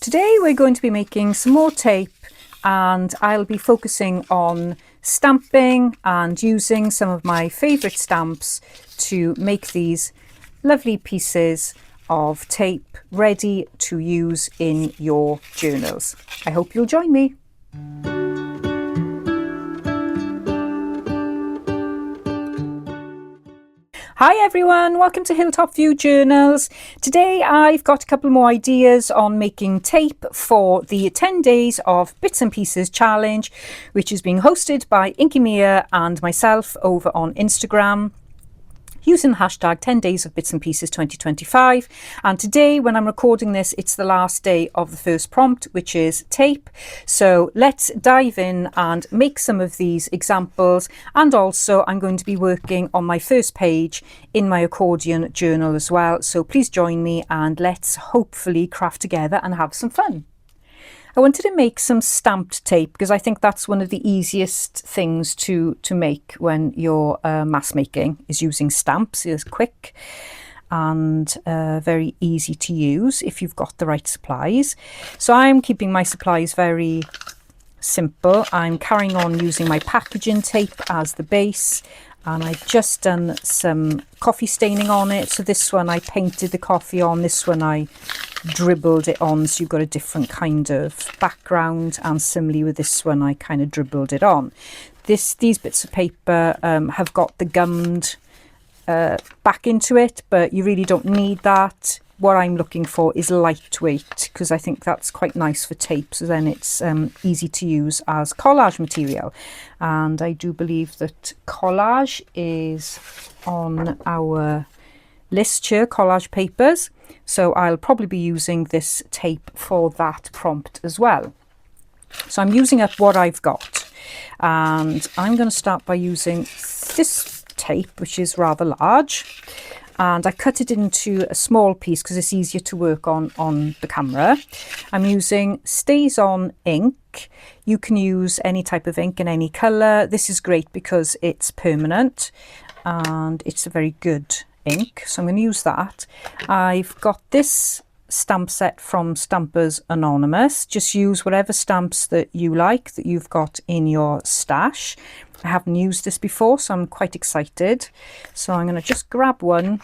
Today we're going to be making some more tape, and I'll be focusing on stamping and using some of my favourite stamps to make these lovely pieces of tape ready to use in your journals. I hope you'll join me. Hi everyone, welcome to Hilltop View Journals. Today I've got a couple more ideas on making tape for the 10 days of Bits and Pieces challenge, which is being hosted by Inky Mia and myself over on Instagram, using the hashtag 10 days of Bits and Pieces 2025. And today, when I'm recording this, it's the last day of the first prompt, which is tape. So let's dive in and make some of these examples. And also I'm going to be working on my first page in my accordion journal as well. So please join me and let's hopefully craft together and have some fun. I wanted to make some stamped tape because I think that's one of the easiest things to make when you're mass making, is using stamps. It's quick and very easy to use if you've got the right supplies. So I'm keeping my supplies very simple. I'm carrying on using my packaging tape as the base, and I've just done some coffee staining on it. So this one I painted the coffee on, this one I dribbled it on, so you've got a different kind of background, and similarly with this one I kind of dribbled it on. These bits of paper have got the gummed back into it, but you really don't need that. What I'm looking for is lightweight, because I think that's quite nice for tape, so then it's easy to use as collage material. And I do believe that collage is on our list here, collage papers, so I'll probably be using this tape for that prompt as well. So I'm using up what I've got, and I'm going to start by using this tape, which is rather large, and I cut it into a small piece because it's easier to work on the camera. I'm using Stays On ink. You can use any type of ink in any colour. This is great because it's permanent and it's a very good ink, so I'm going to use that. I've got this stamp set from Stampers Anonymous. Just use whatever stamps that you like, that you've got in your stash. I haven't used this before, so I'm quite excited. So I'm going to just grab one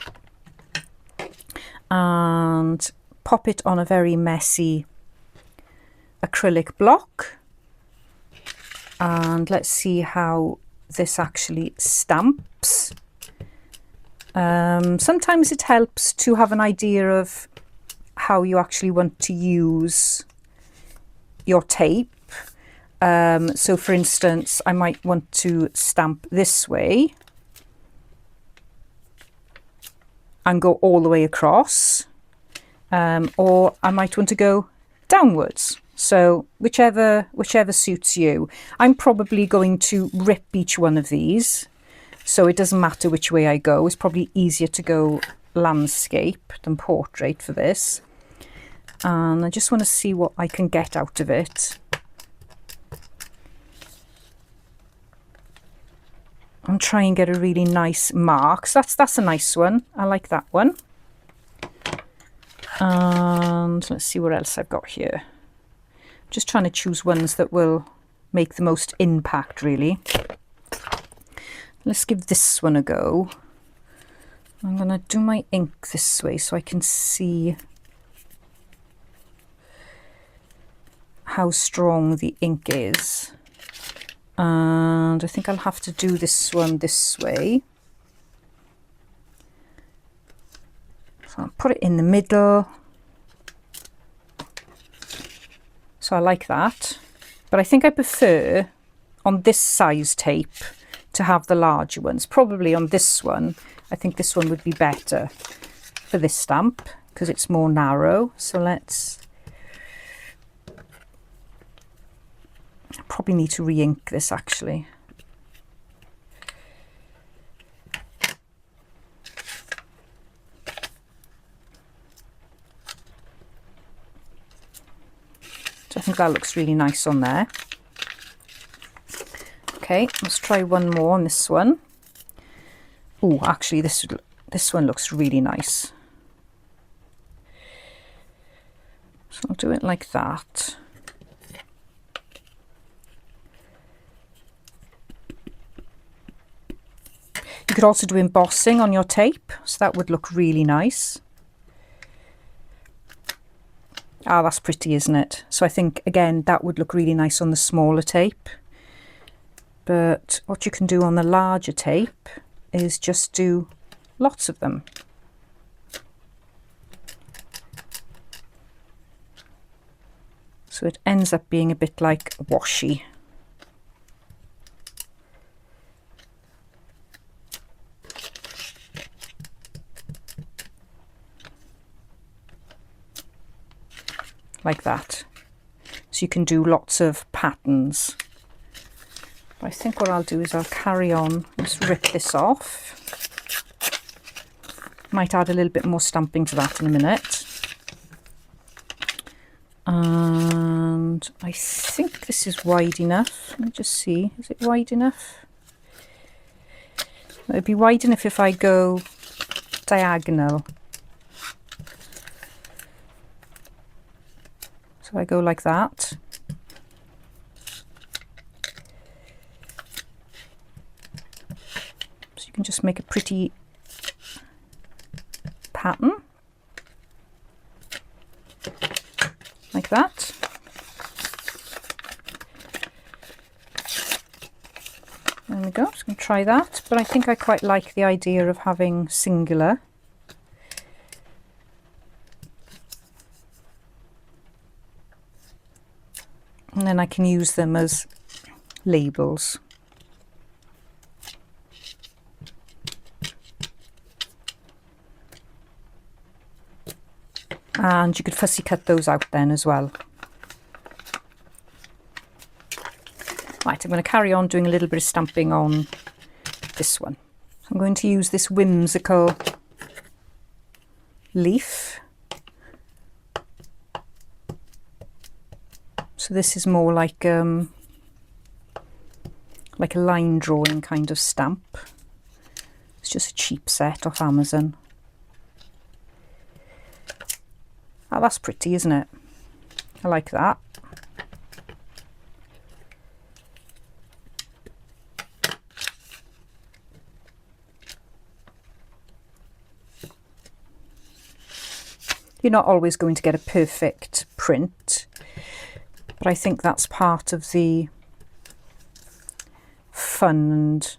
and pop it on a very messy acrylic block, and let's see how this actually stamps. Sometimes it helps to have an idea of how you actually want to use your tape. So for instance, I might want to stamp this way and go all the way across, or I might want to go downwards. So whichever suits you. I'm probably going to rip each one of these, so it doesn't matter which way I go. It's probably easier to go landscape than portrait for this. And I just want to see what I can get out of it. And try and get a really nice mark. So that's a nice one. I like that one. And let's see what else I've got here. Just trying to choose ones that will make the most impact, really. Let's give this one a go. I'm going to do my ink this way so I can see how strong the ink is. And I think I'll have to do this one this way. So I'll put it in the middle. So I like that. But I think I prefer on this size tape to have the larger ones. Probably on this one, I think this one would be better for this stamp because it's more narrow. So let's... I probably need to re-ink this actually. So I think that looks really nice on there. Okay, let's try one more on this one. Oh, actually this one looks really nice. So I'll do it like that. You could also do embossing on your tape, so that would look really nice. Ah, that's pretty, isn't it? So I think, again, that would look really nice on the smaller tape. But what you can do on the larger tape is just do lots of them. So it ends up being a bit like washi. Like that. So you can do lots of patterns. But I think what I'll do is I'll carry on, just rip this off. Might add a little bit more stamping to that in a minute. And I think this is wide enough. Let me just see, is it wide enough? It'd be wide enough if I go diagonal. So I go like that. So you can just make a pretty pattern. Like that. There we go, I'm just going to try that. But I think I quite like the idea of having singular. And then I can use them as labels. And you could fussy cut those out then as well. Right, I'm going to carry on doing a little bit of stamping on this one. So I'm going to use this whimsical leaf. So this is more like a line drawing kind of stamp. It's just a cheap set off Amazon. Oh, that's pretty, isn't it? I like that. You're not always going to get a perfect print, but I think that's part of the fun, and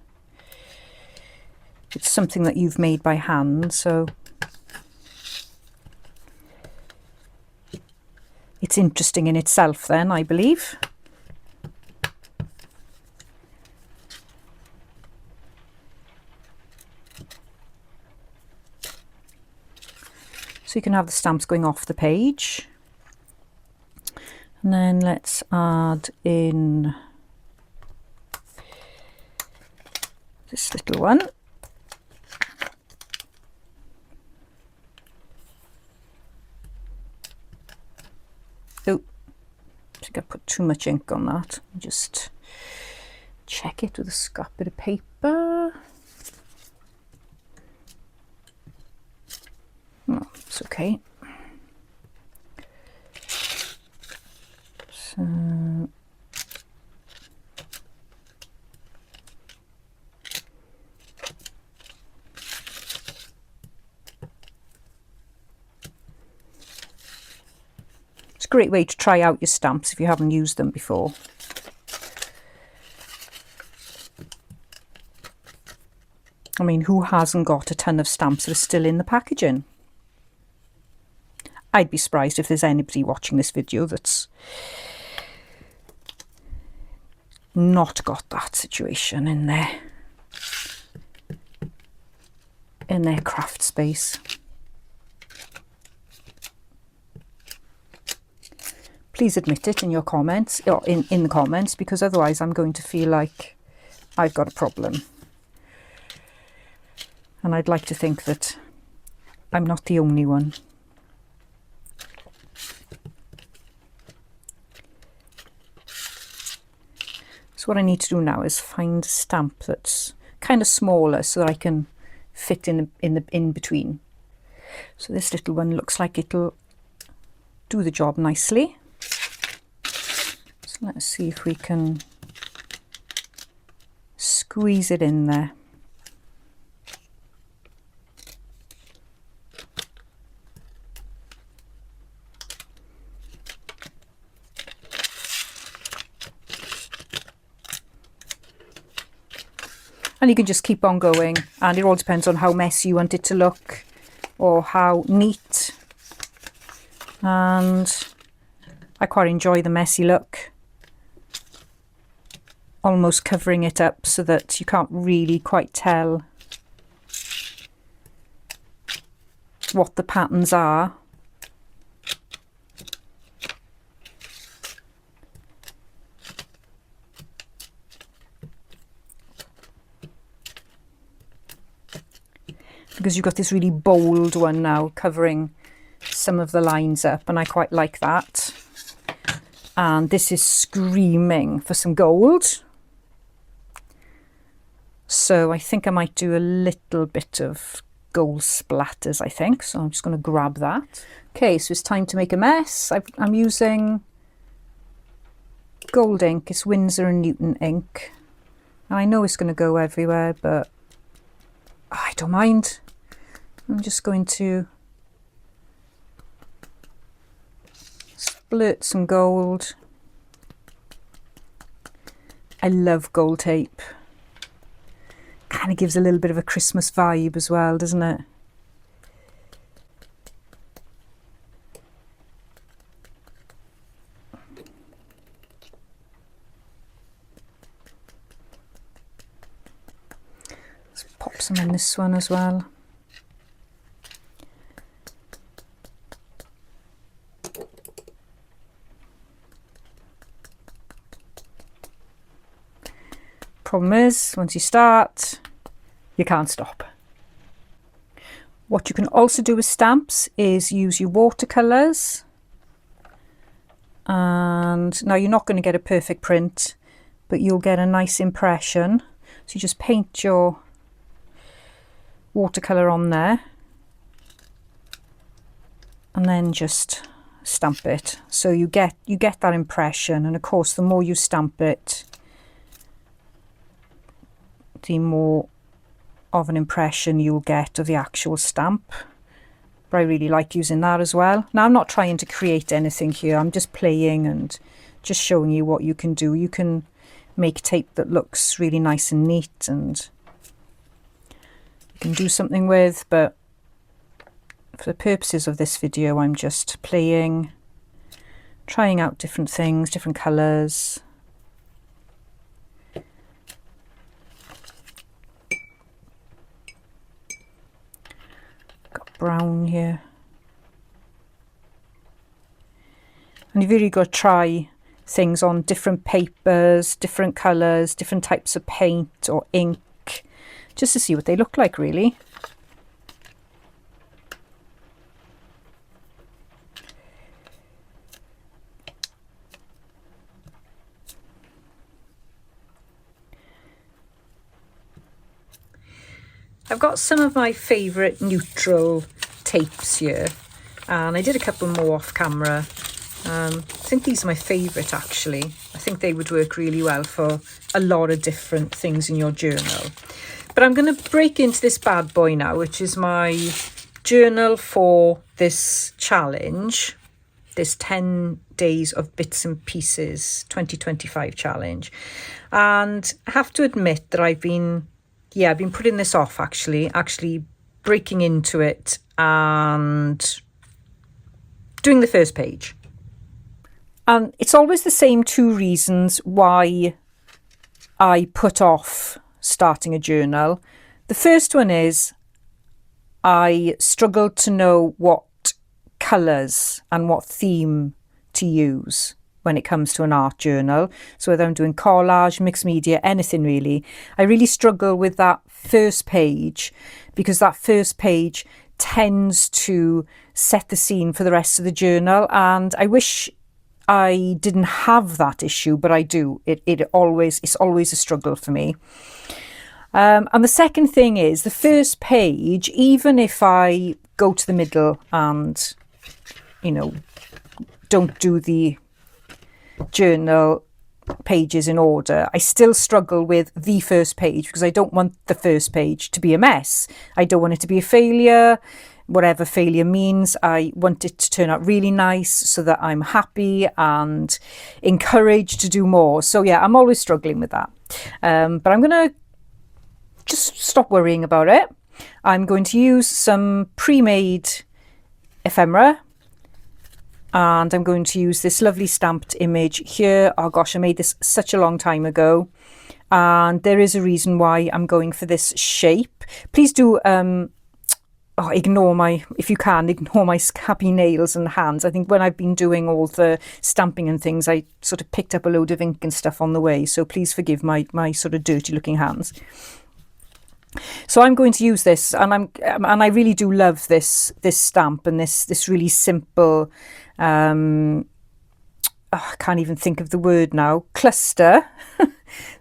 it's something that you've made by hand, so it's interesting in itself then, I believe. So you can have the stamps going off the page. And then let's add in this little one. Oh, I think I put too much ink on that. Just check it with a scrap bit of paper. Oh, it's okay. So it's a great way to try out your stamps if you haven't used them before. I mean, who hasn't got a ton of stamps that are still in the packaging? I'd be surprised if there's anybody watching this video that's not got that situation in their craft space. Please admit it in your comments, or in the comments, because otherwise I'm going to feel like I've got a problem. And I'd like to think that I'm not the only one. So what I need to do now is find a stamp that's kind of smaller so that I can fit in between. So this little one looks like it'll do the job nicely. So let's see if we can squeeze it in there. And you can just keep on going, and it all depends on how messy you want it to look or how neat. And I quite enjoy the messy look, almost covering it up so that you can't really quite tell what the patterns are. Because you've got this really bold one now covering some of the lines up, and I quite like that. And this is screaming for some gold. So I think I might do a little bit of gold splatters, I think. So I'm just going to grab that. Okay, so it's time to make a mess. I'm using gold ink. It's Winsor & Newton ink. And I know it's going to go everywhere, but I don't mind. I'm just going to splurt some gold. I love gold tape. Kind of gives a little bit of a Christmas vibe as well, doesn't it? Let's pop some in this one as well. Problem is, once you start, you can't stop. What you can also do with stamps is use your watercolours. And now you're not going to get a perfect print, but you'll get a nice impression. So you just paint your watercolour on there and then just stamp it. So you get that impression, and of course the more you stamp it, the more of an impression you'll get of the actual stamp. But I really like using that as well. Now I'm not trying to create anything here, I'm just playing and just showing you what you can do. You can make tape that looks really nice and neat and you can do something with, but for the purposes of this video I'm just playing, trying out different things, different colours. Brown here, and you've really got to try things on different papers, different colours, different types of paint or ink, just to see what they look like really. I've got some of my favourite neutral tapes here, and I did a couple more off camera. I think these are my favourite actually. I think they would work really well for a lot of different things in your journal. But I'm going to break into this bad boy now, which is my journal for this challenge, this 10 days of bits and pieces 2025 challenge. And I have to admit that I've been putting this off actually breaking into it and doing the first page. And it's always the same two reasons why I put off starting a journal. The first one is I struggled to know what colours and what theme to use when it comes to an art journal. So whether I'm doing collage, mixed media, anything really, I really struggle with that first page, because that first page tends to set the scene for the rest of the journal, and I wish I didn't have that issue, but I do. It's always a struggle for me. And the second thing is the first page, even if I go to the middle and, you know, don't do the journal pages in order. I still struggle with the first page because I don't want the first page to be a mess. I don't want it to be a failure, whatever failure means. I want it to turn out really nice so that I'm happy and encouraged to do more. So yeah, I'm always struggling with that. But I'm going to just stop worrying about it. I'm going to use some pre-made ephemera, and I'm going to use this lovely stamped image here. Oh gosh, I made this such a long time ago, and there is a reason why I'm going for this shape. Please do ignore my, if you can, ignore my scabby nails and hands. I think when I've been doing all the stamping and things, I sort of picked up a load of ink and stuff on the way, so please forgive my sort of dirty looking hands. So I'm going to use this, and I really do love this stamp and this really simple, I can't even think of the word now, cluster.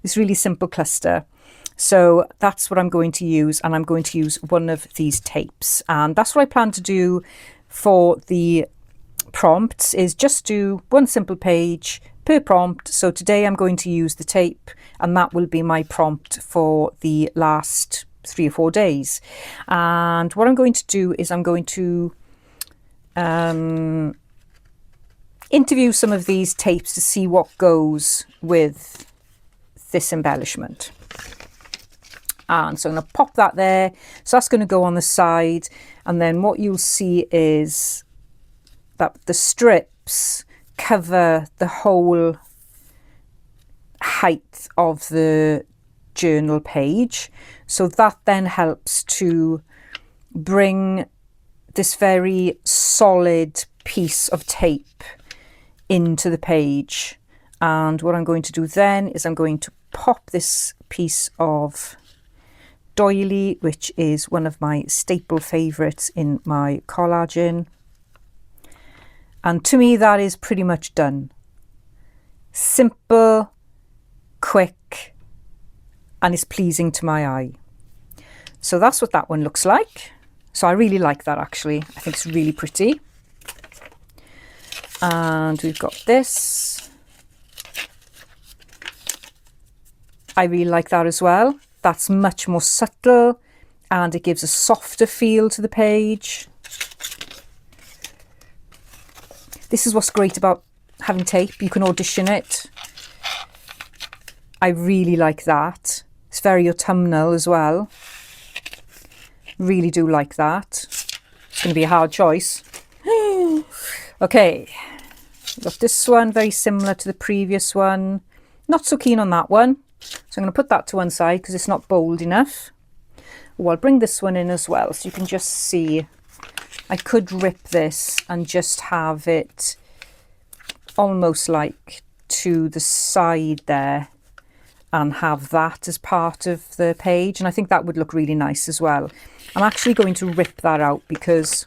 This really simple cluster. So that's what I'm going to use, and I'm going to use one of these tapes, and that's what I plan to do for the prompts, is just do one simple page per prompt. So today I'm going to use the tape, and that will be my prompt for the last 3 or 4 days. And what I'm going to do is I'm going to interview some of these tapes to see what goes with this embellishment. And so I'm going to pop that there. So that's going to go on the side, and then what you'll see is that the strips cover the whole height of the journal page. So that then helps to bring this very solid piece of tape into the page. And what I'm going to do then is I'm going to pop this piece of doily, which is one of my staple favourites in my collaging. And to me, that is pretty much done. Simple, quick, and it's pleasing to my eye. So that's what that one looks like. So I really like that, actually. I think it's really pretty. And we've got this. I really like that as well. That's much more subtle, and it gives a softer feel to the page. This is what's great about having tape. You can audition it. I really like that. It's very autumnal as well. Really do like that. It's going to be a hard choice. Okay, we've got this one, very similar to the previous one. Not so keen on that one. So I'm going to put that to one side because it's not bold enough. Oh, I'll bring this one in as well, so you can just see. I could rip this and just have it almost like to the side there and have that as part of the page, and I think that would look really nice as well. I'm actually going to rip that out because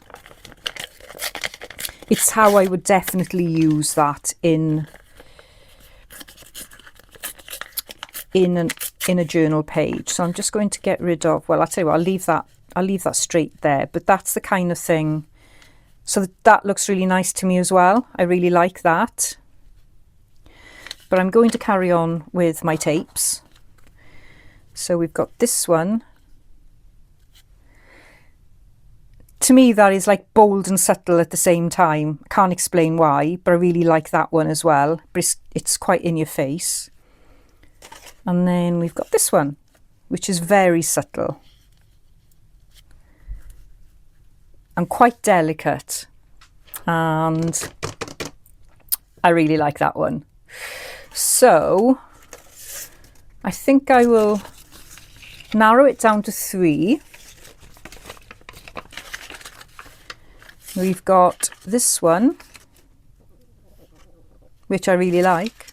it's how I would definitely use that in a journal page. So I'm just going to get rid of, well, I'll tell you what, I'll leave that straight there, but that's the kind of thing. So that looks really nice to me as well. I really like that. But I'm going to carry on with my tapes. So we've got this one. To me, that is like bold and subtle at the same time. I can't explain why, but I really like that one as well. But it's quite in your face. And then we've got this one, which is very subtle and quite delicate. And I really like that one. So I think I will narrow it down to 3. We've got this one, which I really like.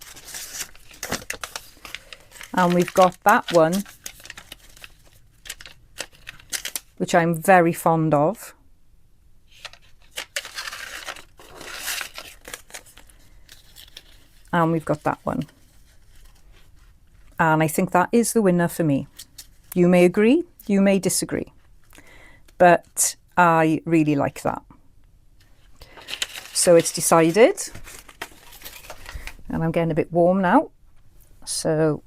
And we've got that one, which I'm very fond of. And we've got that one. And I think that is the winner for me. You may agree, you may disagree, but I really like that. So it's decided. and I'm getting a bit warm now. So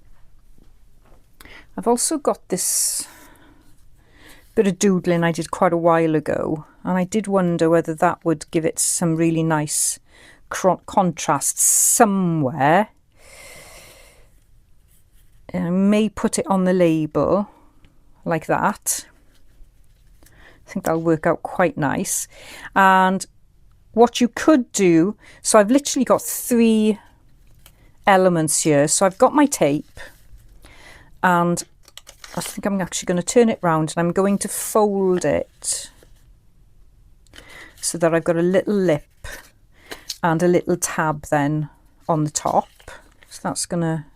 I've also got this bit of doodling I did quite a while ago, and I did wonder whether that would give it some really nice contrast somewhere. And I may put it on the label like that. I think that'll work out quite nice. And what you could do, so I've literally got 3 elements here. So I've got my tape, and I think I'm actually going to turn it round, and I'm going to fold it so that I've got a little lip and a little tab then on the top. So that's going to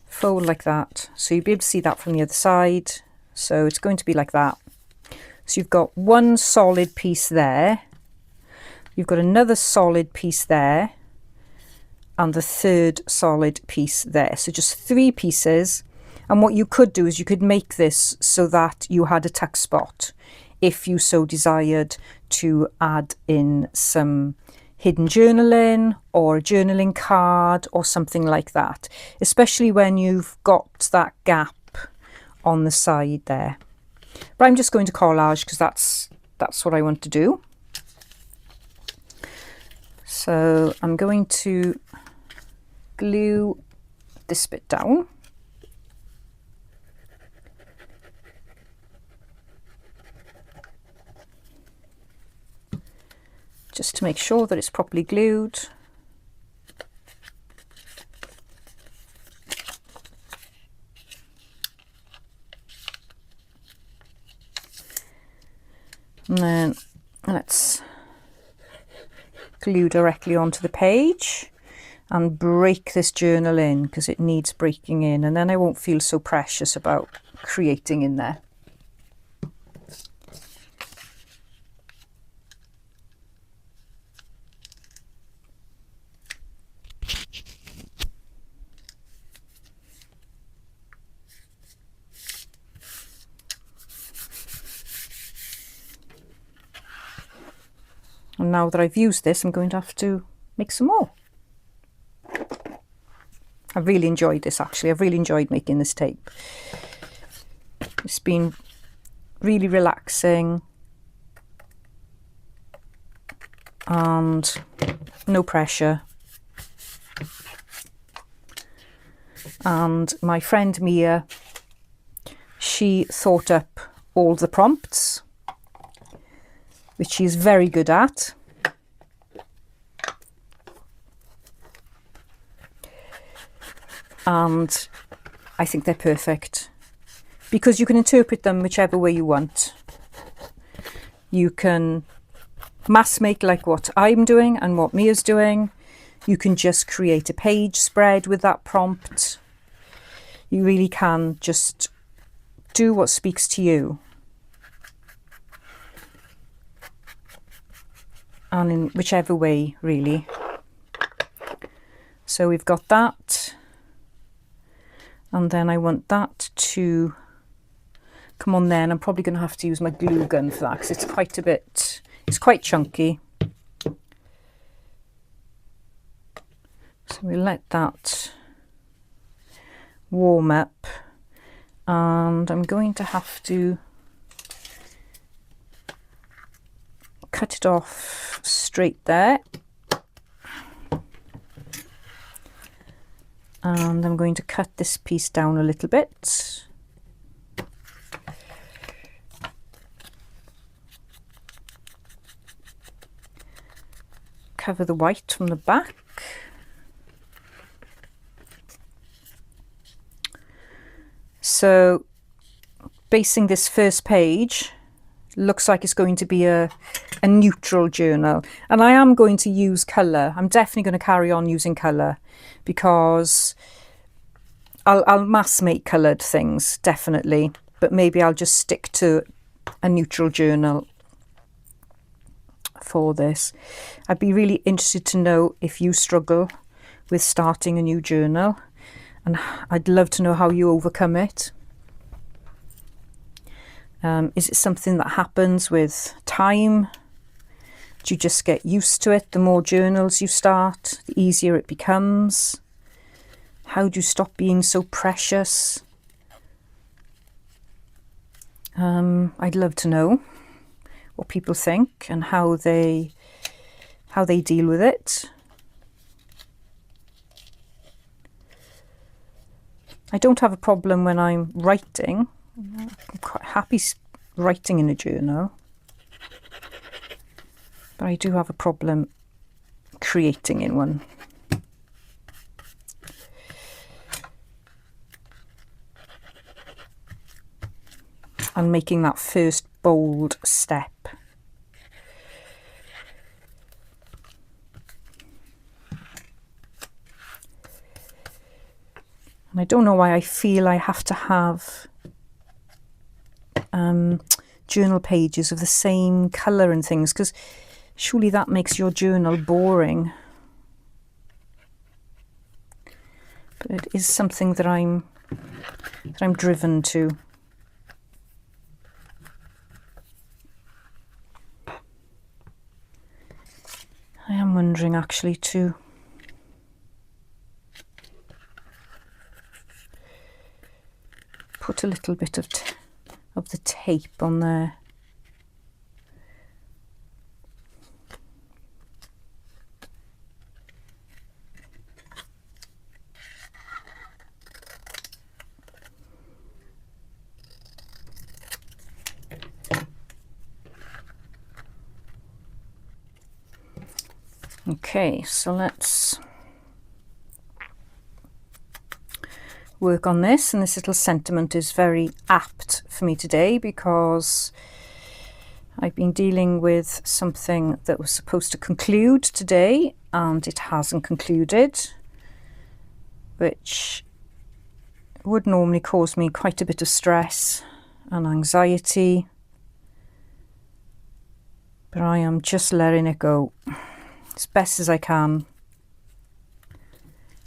fold like that. So you'll be able to see that from the other side. So it's going to be like that. So you've got one solid piece there. You've got another solid piece there. And the third solid piece there. So just 3 pieces. And what you could do is you could make this so that you had a tuck spot if you so desired to add in some hidden journaling or a journaling card or something like that, especially when you've got that gap on the side there. But I'm just going to collage because that's what I want to do. So I'm going to glue this bit down. Just to make sure that it's properly glued. And then let's glue directly onto the page and break this journal in because it needs breaking in, and then I won't feel so precious about creating in there. And now that I've used this, I'm going to have to make some more. I've really enjoyed this actually. I've really enjoyed making this tape. It's been really relaxing and no pressure. And my friend Mia, she thought up all the prompts, which she's very good at. And I think they're perfect because you can interpret them whichever way you want. You can mass make like what I'm doing and what Mia's doing. You can just create a page spread with that prompt. You really can just do what speaks to you. And in whichever way, really. So we've got that. And then I want that to come on there. And I'm probably going to have to use my glue gun for that because it's quite a bit, it's quite chunky. So we'll let that warm up. And I'm going to have to cut it off straight there. And I'm going to cut this piece down a little bit. Cover the white from the back. So basing this first page, looks like it's going to be a neutral journal, and I am going to use colour. I'm definitely going to carry on using colour because I'll mass make coloured things, definitely, but maybe I'll just stick to a neutral journal for this. I'd be really interested to know if you struggle with starting a new journal, and I'd love to know how you overcome it. Is it something that happens with time? you just get used to it? The more journals you start, the easier it becomes. How do you stop being so precious? I'd love to know what people think and how they deal with it. I don't have a problem when I'm writing. I'm quite happy writing in a journal, but I do have a problem creating in one. And making that first bold step. And I don't know why I feel I have to have journal pages of the same colour and things, because surely that makes your journal boring. But it is something that I'm driven to. I am wondering actually to put a little bit of the tape on there. Okay, so let's work on this, and this little sentiment is very apt for me today because I've been dealing with something that was supposed to conclude today and it hasn't concluded, which would normally cause me quite a bit of stress and anxiety, but I am just letting it go as best as I can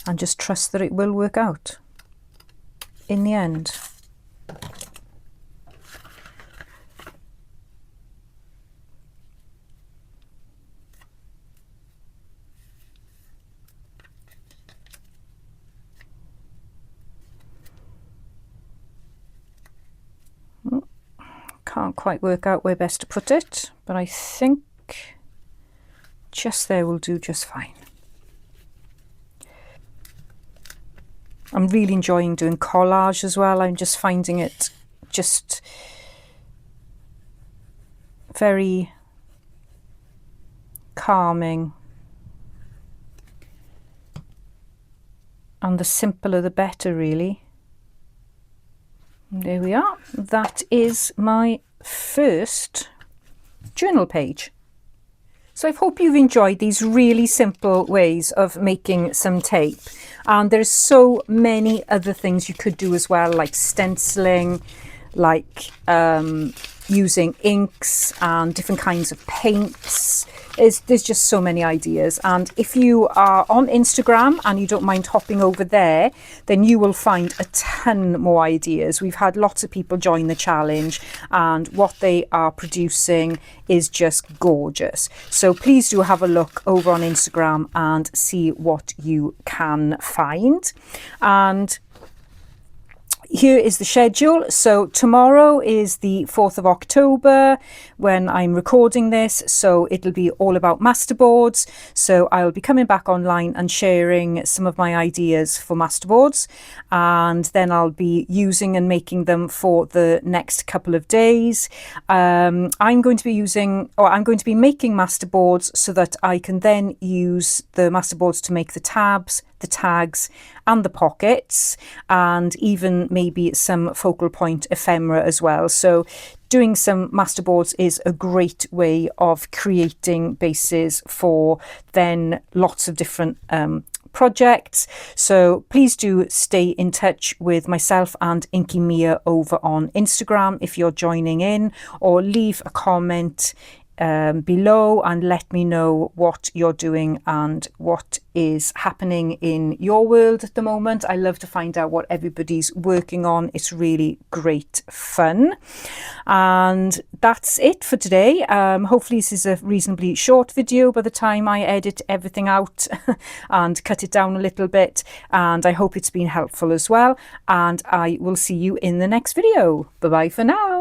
and just trust that it will work out in the end. Can't quite work out where best to put it, but I think just there will do just fine. I'm really enjoying doing collage as well. I'm just finding it just very calming, and the simpler the better, really. There we are. That is my first journal page. So I hope you've enjoyed these really simple ways of making some tape. And there's so many other things you could do as well, like stenciling, like using inks and different kinds of paints. There's just so many ideas. And if you are on Instagram and you don't mind hopping over there, then you will find a ton more ideas. We've had lots of people join the challenge and what they are producing is just gorgeous. So please do have a look over on Instagram and see what you can find. And here is the schedule. So tomorrow is the 4th of October when I'm recording this, so it'll be all about masterboards. So I'll be coming back online and sharing some of my ideas for masterboards, and then I'll be using and making them for the next couple of days. I'm going to be making masterboards so that I can then use the masterboards to make the tabs, the tags and the pockets, and even maybe some focal point ephemera as well. So doing some masterboards is a great way of creating bases for then lots of different projects. So please do stay in touch with myself and Inky Mia over on Instagram if you're joining in, or leave a comment below and let me know what you're doing and what is happening in your world at the moment. I love to find out what everybody's working on. It's really great fun. And that's it for today. Hopefully this is a reasonably short video by the time I edit everything out and cut it down a little bit, and I hope it's been helpful as well, and I will see you in the next video. Bye bye for now.